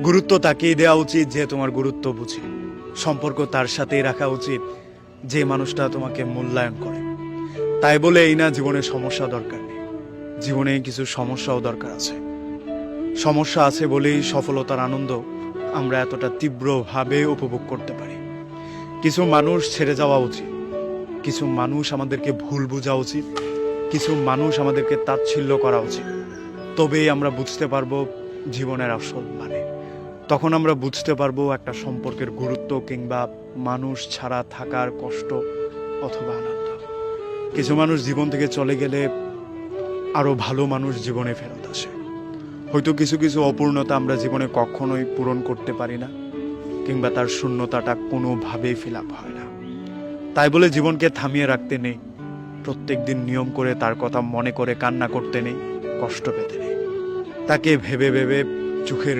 গুরুত্ব তাকেই দেওয়া উচিত যে তোমার গুরুত্ব বুঝে। সম্পর্ক তার সাথেই রাখা উচিত যে মানুষটা তোমাকে মূল্যায়ন করে। তাই বলে এই না জীবনে সমস্যা দরকার নেই, জীবনে কিছু সমস্যাও দরকার আছে। সমস্যা আছে বলেই সফলতার আনন্দ আমরা এতটা তীব্রভাবে উপভোগ করতে পারি। কিছু মানুষ ছেড়ে যাওয়া উচিত, কিছু মানুষ আমাদেরকে ভুল বোঝা উচিত, কিছু মানুষ আমাদেরকে তাচ্ছিল্য করা উচিত। তবেই আমরা বুঝতে পারবো জীবনের আসল মানে। তখন আমরা বুঝতে পারবো একটা সম্পর্কের গুরুত্ব কিংবা মানুষ ছাড়া থাকার কষ্ট অথবা আনন্দ। কিছু মানুষ জীবন থেকে চলে গেলে আরো ভালো মানুষ জীবনে ফেরত আসে। হয়তো কিছু কিছু অপূর্ণতা আমরা জীবনে কখনোই পূরণ করতে পারি না, কিংবা তার শূন্যতাটা কোনোভাবেই ফিল আপ হয় না। তাই বলে জীবনকে থামিয়ে রাখতে নেই, প্রত্যেক দিন নিয়ম করে তার কথা মনে করে কান্না করতে নেই, কষ্ট পেতে নেই। তাকে ভেবে ভেবে চোখের